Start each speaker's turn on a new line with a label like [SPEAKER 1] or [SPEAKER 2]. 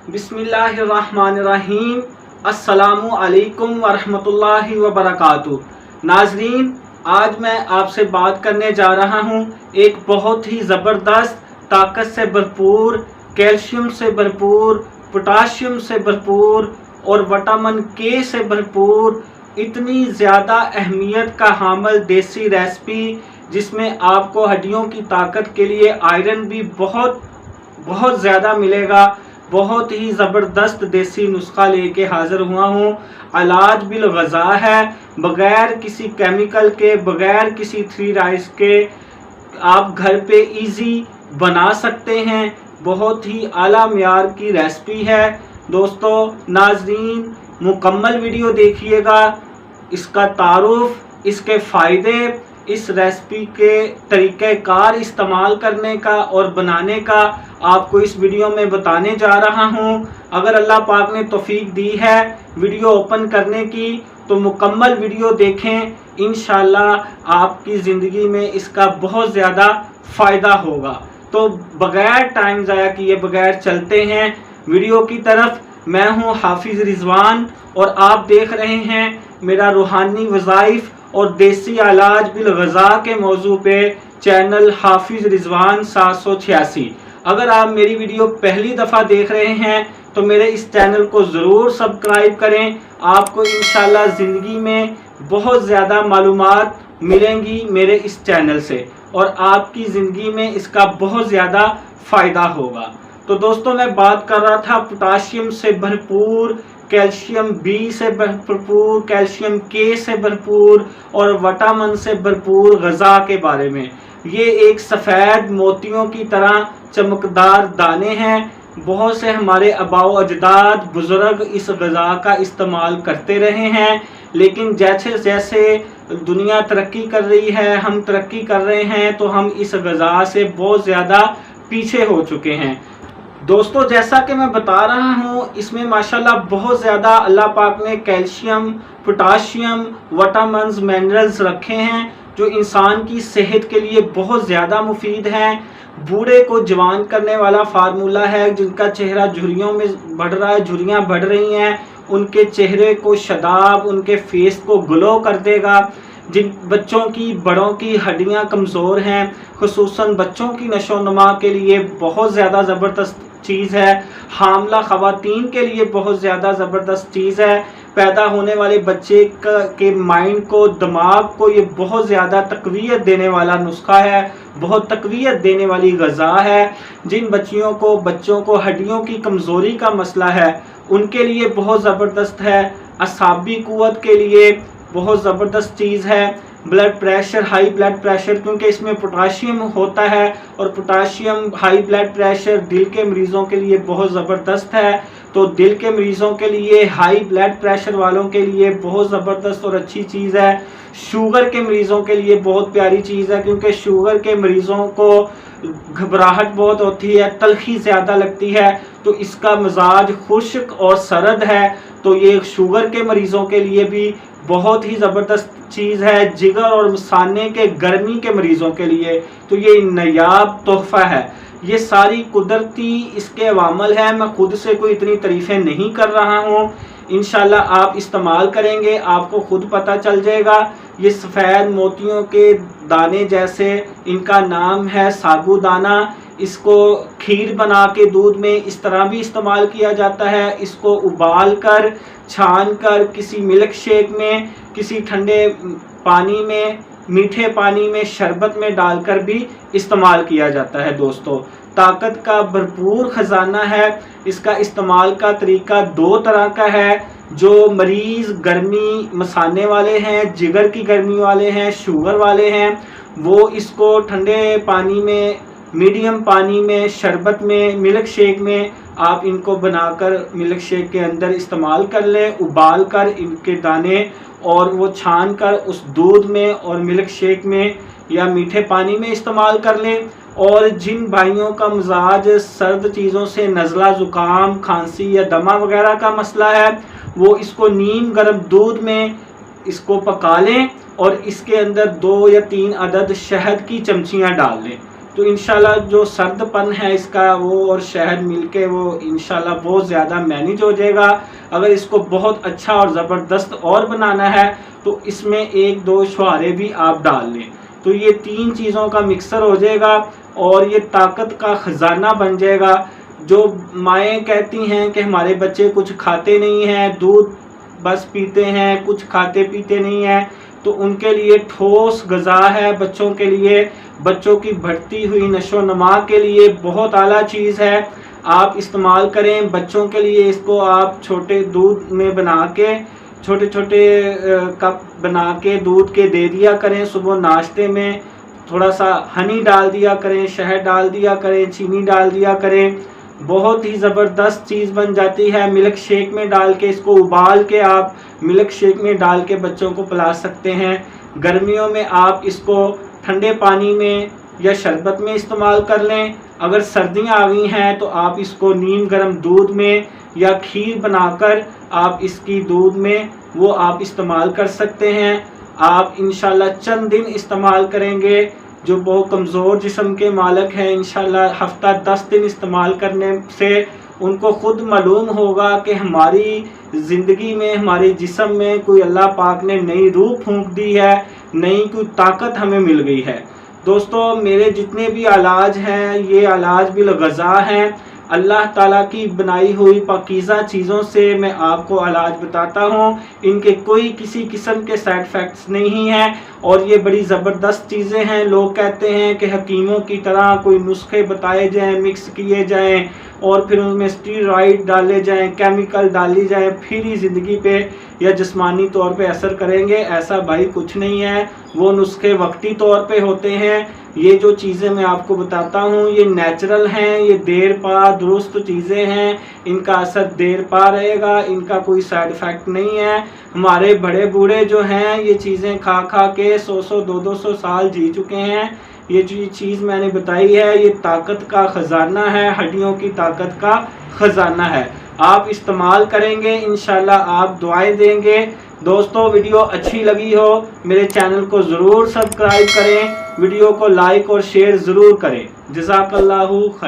[SPEAKER 1] بسم اللہ الرحمن الرحیم۔ السلام علیکم ورحمۃ اللہ وبرکاتہ۔ ناظرین، آج میں آپ سے بات کرنے جا رہا ہوں ایک بہت ہی زبردست، طاقت سے بھرپور، کیلشیم سے بھرپور، پوٹاشیم سے بھرپور اور وٹامن کے سے بھرپور، اتنی زیادہ اہمیت کا حامل دیسی ریسپی جس میں آپ کو ہڈیوں کی طاقت کے لیے آئرن بھی بہت زیادہ ملے گا۔ بہت ہی زبردست دیسی نسخہ لے کے حاضر ہوا ہوں۔ علاج بالغذا ہے، بغیر کسی کیمیکل کے، بغیر کسی 3 رائس کے آپ گھر پہ ایزی بنا سکتے ہیں۔ بہت ہی اعلیٰ معیار کی ریسپی ہے۔ دوستو ناظرین، مکمل ویڈیو دیکھیے گا، اس کا تعارف، اس کے فائدے، اس ریسپی کے طریقہ کار استعمال کرنے کا اور بنانے کا آپ کو اس ویڈیو میں بتانے جا رہا ہوں۔ اگر اللہ پاک نے توفیق دی ہے ویڈیو اوپن کرنے کی تو مکمل ویڈیو دیکھیں، انشاءاللہ آپ کی زندگی میں اس کا بہت زیادہ فائدہ ہوگا۔ تو بغیر ٹائم ضائع کیے بغیر چلتے ہیں ویڈیو کی طرف۔ میں ہوں حافظ رضوان اور آپ دیکھ رہے ہیں میرا روحانی وظائف اور دیسی علاج بالغذا کے موضوع پہ چینل حافظ رضوان 786۔ اگر آپ میری ویڈیو پہلی دفعہ دیکھ رہے ہیں تو میرے اس چینل کو ضرور سبسکرائب کریں۔ آپ کو انشاءاللہ زندگی میں بہت زیادہ معلومات ملیں گی میرے اس چینل سے اور آپ کی زندگی میں اس کا بہت زیادہ فائدہ ہوگا۔ تو دوستوں میں بات کر رہا تھا پوٹاشیم سے بھرپور، کیلشیم بی سے بھرپور، کیلشیم کے سے بھرپور اور وٹامن سے بھرپور غذا کے بارے میں۔ یہ ایک سفید موتیوں کی طرح چمکدار دانے ہیں۔ بہت سے ہمارے آباء و اجداد بزرگ اس غذا کا استعمال کرتے رہے ہیں، لیکن جیسے جیسے دنیا ترقی کر رہی ہے، ہم ترقی کر رہے ہیں، تو ہم اس غذا سے بہت زیادہ پیچھے ہو چکے ہیں۔ دوستو جیسا کہ میں بتا رہا ہوں، اس میں ماشاءاللہ بہت زیادہ اللہ پاک نے کیلشیم، پوٹاشیم، وٹامنز، منرلز رکھے ہیں جو انسان کی صحت کے لیے بہت زیادہ مفید ہیں۔ بوڑھے کو جوان کرنے والا فارمولہ ہے۔ جن کا چہرہ جھریوں میں بڑھ رہا ہے، جھریاں بڑھ رہی ہیں، ان کے چہرے کو شاداب، ان کے فیس کو گلو کر دے گا۔ جن بچوں کی، بڑوں کی ہڈیاں کمزور ہیں، خصوصاً بچوں کی نشو و نما کے لیے بہت زیادہ زبردست چیز ہے۔ حاملہ خواتین کے لیے بہت زیادہ زبردست چیز ہے۔ پیدا ہونے والے بچے کے مائنڈ کو، دماغ کو یہ بہت زیادہ تقویت دینے والا نسخہ ہے، بہت تقویت دینے والی غذا ہے۔ جن بچوں کو ہڈیوں کی کمزوری کا مسئلہ ہے ان کے لیے بہت زبردست ہے۔ اعصابی قوت کے لیے بہت زبردست چیز ہے۔ Blood pressure, high blood pressure, کیونکہ اس میں پوٹاشیم ہوتا ہے اور پوٹاشیم ہائی بلڈ پریشر دل کے مریضوں کے لیے بہت زبردست ہے۔ تو دل کے مریضوں کے لیے، ہائی بلڈ پریشر والوں کے لیے بہت زبردست اور اچھی چیز ہے۔ شوگر کے مریضوں کے لیے بہت پیاری چیز ہے، کیونکہ شوگر کے مریضوں کو گھبراہٹ بہت ہوتی ہے، تلخی زیادہ لگتی ہے، تو اس کا مزاج خشک اور سرد ہے، تو یہ شوگر کے مریضوں کے لیے بھی بہت ہی زبردست چیز ہے۔ جگر اور مثانے کے، گرمی کے مریضوں کے لیے تو یہ نایاب تحفہ ہے۔ یہ ساری قدرتی اس کے عوامل ہیں، میں خود سے کوئی اتنی تعریفیں نہیں کر رہا ہوں۔ انشاءاللہ آپ استعمال کریں گے آپ کو خود پتہ چل جائے گا۔ یہ سفید موتیوں کے دانے جیسے، ان کا نام ہے ساگو دانہ۔ اس کو کھیر بنا کے دودھ میں اس طرح بھی استعمال کیا جاتا ہے۔ اس کو ابال کر، چھان کر، کسی ملک شیک میں، کسی ٹھنڈے پانی میں، میٹھے پانی میں، شربت میں ڈال کر بھی استعمال کیا جاتا ہے۔ دوستو طاقت کا بھرپور خزانہ ہے۔ اس کا استعمال کا طریقہ 2 طرح کا ہے۔ جو مریض گرمی مسانے والے ہیں، جگر کی گرمی والے ہیں، شوگر والے ہیں، وہ اس کو ٹھنڈے پانی میں، میڈیم پانی میں، شربت میں، ملک شیک میں آپ ان کو بنا کر ملک شیک کے اندر استعمال کر لیں، ابال کر ان کے دانے اور وہ چھان کر اس دودھ میں اور ملک شیک میں یا میٹھے پانی میں استعمال کر لیں۔ اور جن بھائیوں کا مزاج سرد چیزوں سے، نزلہ، زکام، کھانسی یا دمہ وغیرہ کا مسئلہ ہے، وہ اس کو نیم گرم دودھ میں اس کو پکا لیں اور اس کے اندر 2 یا 3 عدد شہد کی چمچیاں ڈال لیں۔ تو انشاءاللہ جو سرد پن ہے اس کا وہ اور شہد مل کے وہ انشاءاللہ بہت زیادہ مینیج ہو جائے گا۔ اگر اس کو بہت اچھا اور زبردست اور بنانا ہے تو اس میں 1-2 چھوارے بھی آپ ڈال لیں، تو یہ 3 چیزوں کا مکسر ہو جائے گا اور یہ طاقت کا خزانہ بن جائے گا۔ جو مائیں کہتی ہیں کہ ہمارے بچے کچھ کھاتے نہیں ہیں، دودھ بس پیتے ہیں، کچھ کھاتے پیتے نہیں ہیں، تو ان کے لیے ٹھوس غذا ہے، بچوں کے لیے، بچوں کی بڑھتی ہوئی نشو و نما کے لیے بہت اعلیٰ چیز ہے۔ آپ استعمال کریں بچوں کے لیے، اس کو آپ چھوٹے دودھ میں بنا کے چھوٹے چھوٹے کپ بنا کے دودھ کے دے دیا کریں، صبح ناشتے میں تھوڑا سا ہنی ڈال دیا کریں، شہد ڈال دیا کریں، چینی ڈال دیا کریں، بہت ہی زبردست چیز بن جاتی ہے۔ ملک شیک میں ڈال کے اس کو ابال کے آپ ملک شیک میں ڈال کے بچوں کو پلا سکتے ہیں۔ گرمیوں میں آپ اس کو ٹھنڈے پانی میں یا شربت میں استعمال کر لیں۔ اگر سردیاں آ گئی ہیں تو آپ اس کو نیم گرم دودھ میں یا کھیر بنا کر آپ اس کی دودھ میں وہ آپ استعمال کر سکتے ہیں۔ آپ انشاءاللہ چند دن استعمال کریں گے، جو بہت کمزور جسم کے مالک ہیں انشاءاللہ ہفتہ 10 دن استعمال کرنے سے ان کو خود معلوم ہوگا کہ ہماری زندگی میں، ہمارے جسم میں کوئی اللہ پاک نے نئی روح پھونک دی ہے، نئی کوئی طاقت ہمیں مل گئی ہے۔ دوستو، میرے جتنے بھی علاج ہیں یہ علاج بالغذا ہیں۔ اللہ تعالیٰ کی بنائی ہوئی پاکیزہ چیزوں سے میں آپ کو علاج بتاتا ہوں، ان کے کوئی کسی قسم کے سائیڈ افیکٹس نہیں ہیں اور یہ بڑی زبردست چیزیں ہیں۔ لوگ کہتے ہیں کہ حکیموں کی طرح کوئی نسخے بتائے جائیں، مکس کیے جائیں اور پھر ان میں اسٹیرائڈ ڈالے جائیں، کیمیکل ڈالی جائیں، پھر ہی زندگی پہ یا جسمانی طور پہ اثر کریں گے۔ ایسا بھائی کچھ نہیں ہے، وہ نسخے وقتی طور پہ ہوتے ہیں۔ یہ جو چیزیں میں آپ کو بتاتا ہوں یہ نیچرل ہیں، یہ دیر پا درست چیزیں ہیں، ان کا اثر دیر پا رہے گا، ان کا کوئی سائیڈ افیکٹ نہیں ہے۔ ہمارے بڑے بوڑھے جو ہیں یہ چیزیں کھا کھا کے 100 200 سال جی چکے ہیں۔ یہ جو چیز میں نے بتائی ہے یہ طاقت کا خزانہ ہے، ہڈیوں کی طاقت کا خزانہ ہے۔ آپ استعمال کریں گے انشاءاللہ آپ دعائیں دیں گے۔ دوستو، ویڈیو اچھی لگی ہو میرے چینل کو ضرور سبسکرائب کریں، ویڈیو کو لائک اور شیئر ضرور کریں۔ جزاک اللہ خیر۔